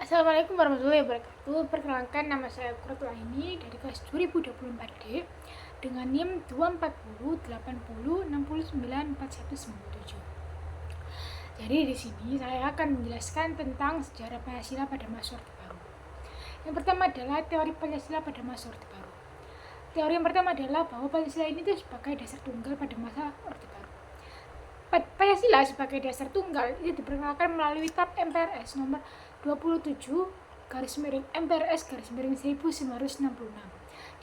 Assalamualaikum warahmatullahi wabarakatuh. Perkenalkan, nama saya Quratul Aini dari kelas 2024D dengan NIM 24080609197. Jadi di sini saya akan menjelaskan tentang sejarah Pancasila pada masa Orde Baru. Yang pertama adalah teori Pancasila pada masa Orde Baru. Teori yang pertama adalah bahwa Pancasila ini sebagai dasar tunggal pada masa Orde Baru. Pancasila sebagai dasar tunggal itu diperkenalkan melalui TAP MPRS nomor 27/MPRS/1966,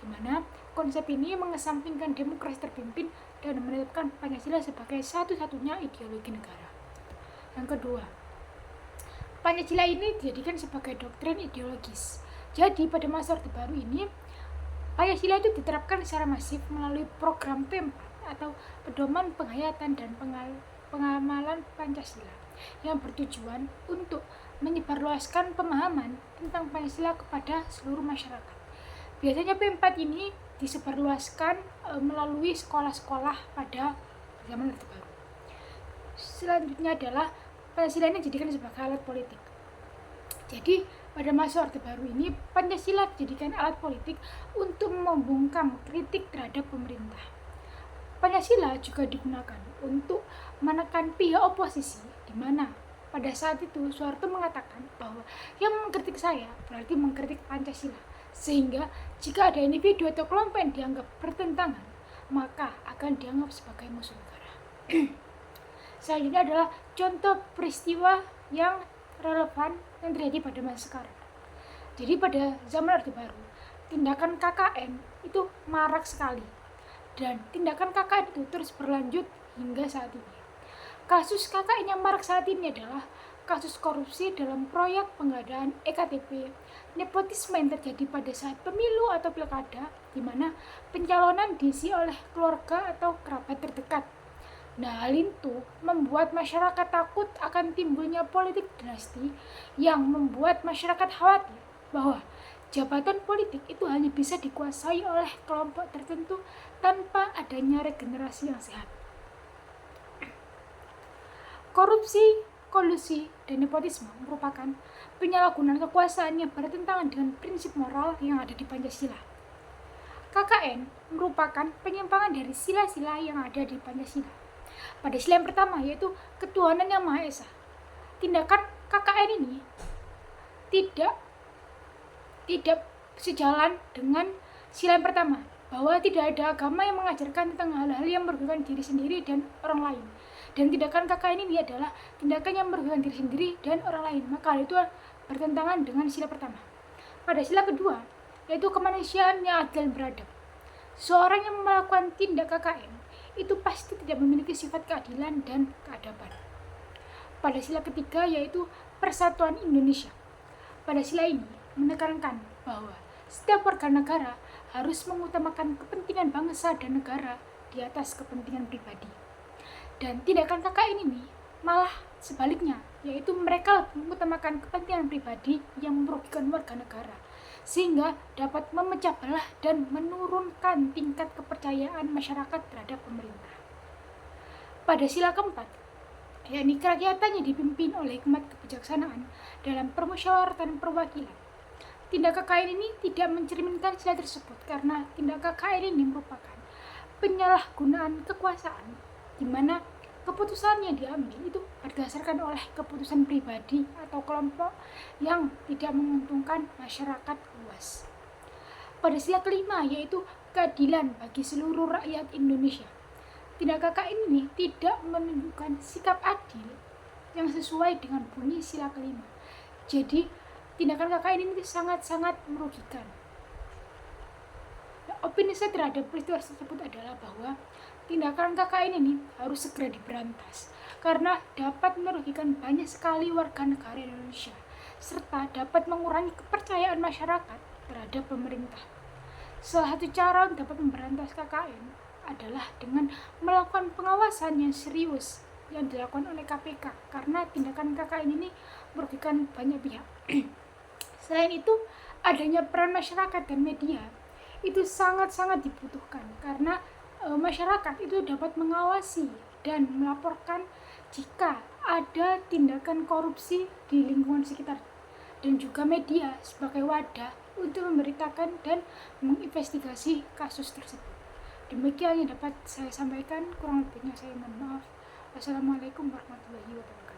di mana konsep ini mengesampingkan demokrasi terpimpin dan menetapkan Pancasila sebagai satu-satunya ideologi negara. Yang kedua, Pancasila ini dijadikan sebagai doktrin ideologis. Jadi pada masa Orde Baru ini, Pancasila itu diterapkan secara masif melalui program P4 atau pedoman penghayatan dan pengamalan Pancasila yang bertujuan untuk menyebarluaskan pemahaman tentang Pancasila kepada seluruh masyarakat. Biasanya P4 ini disebarluaskan melalui sekolah-sekolah pada zaman Orde Baru. Selanjutnya adalah Pancasila ini dijadikan sebagai alat politik. Jadi pada masa Orde Baru ini Pancasila dijadikan alat politik untuk membungkam kritik terhadap pemerintah. Pancasila juga digunakan untuk menekan pihak oposisi, di mana pada saat itu Soeharto mengatakan bahwa yang mengkritik saya berarti mengkritik Pancasila, sehingga jika ada individu atau kelompok yang dianggap bertentangan, maka akan dianggap sebagai musuh negara. Selanjutnya adalah contoh peristiwa yang relevan yang terjadi pada masa sekarang. Jadi pada zaman Orde Baru, tindakan KKN itu marak sekali, dan tindakan KKN itu terus berlanjut hingga saat ini. Kasus KKN yang marak saat ini adalah kasus korupsi dalam proyek pengadaan EKTP, nepotisme yang terjadi pada saat pemilu atau pilkada, di mana pencalonan diisi oleh keluarga atau kerabat terdekat. Nah, hal itu membuat masyarakat takut akan timbulnya politik dinasti yang membuat masyarakat khawatir bahwa jabatan politik itu hanya bisa dikuasai oleh kelompok tertentu tanpa adanya regenerasi yang sehat. Korupsi, kolusi, dan nepotisme merupakan penyalahgunaan kekuasaan yang bertentangan dengan prinsip moral yang ada di Pancasila. KKN merupakan penyimpangan dari sila-sila yang ada di Pancasila. Pada sila yang pertama, yaitu ketuhanan yang Maha Esa. Tindakan KKN ini tidak sejalan dengan sila yang pertama, bahwa tidak ada agama yang mengajarkan tentang hal-hal yang merugikan diri sendiri dan orang lain. Dan tindakan KKN ini adalah tindakan yang merugikan diri sendiri dan orang lain, maka hal itu bertentangan dengan sila pertama. Pada sila kedua, yaitu kemanusiaan yang adil dan beradab. Seorang yang melakukan tindak KKN itu pasti tidak memiliki sifat keadilan dan keadaban. Pada sila ketiga, yaitu persatuan Indonesia. Pada sila ini menekankan bahwa setiap warga negara harus mengutamakan kepentingan bangsa dan negara di atas kepentingan pribadi. Dan tindakan KKN ini malah sebaliknya, yaitu mereka mengutamakan kepentingan pribadi yang merugikan warga negara, sehingga dapat memecah belah dan menurunkan tingkat kepercayaan masyarakat terhadap pemerintah. Pada sila keempat, yakni kerakyatannya dipimpin oleh hikmat kebijaksanaan dalam permusyawaratan perwakilan. Tindak KKN ini tidak mencerminkan sila tersebut karena tindak KKN ini merupakan penyalahgunaan kekuasaan, di mana keputusan yang diambil itu berdasarkan oleh keputusan pribadi atau kelompok yang tidak menguntungkan masyarakat luas. Pada sila kelima, yaitu keadilan bagi seluruh rakyat Indonesia. Tindak KKN ini tidak menunjukkan sikap adil yang sesuai dengan bunyi sila kelima. Jadi, tindakan KKN ini sangat-sangat merugikan. Opini saya terhadap peristiwa tersebut adalah bahwa tindakan KKN ini harus segera diberantas karena dapat merugikan banyak sekali warga negara Indonesia serta dapat mengurangi kepercayaan masyarakat terhadap pemerintah. Salah satu cara untuk dapat memberantas KKN adalah dengan melakukan pengawasan yang serius yang dilakukan oleh KPK karena tindakan KKN ini merugikan banyak pihak. Selain itu, adanya peran masyarakat dan media itu sangat-sangat dibutuhkan karena masyarakat itu dapat mengawasi dan melaporkan jika ada tindakan korupsi di lingkungan sekitar dan juga media sebagai wadah untuk memberitakan dan menginvestigasi kasus tersebut. Demikian yang dapat saya sampaikan, kurang lebihnya saya mohon maaf. Wassalamualaikum warahmatullahi wabarakatuh.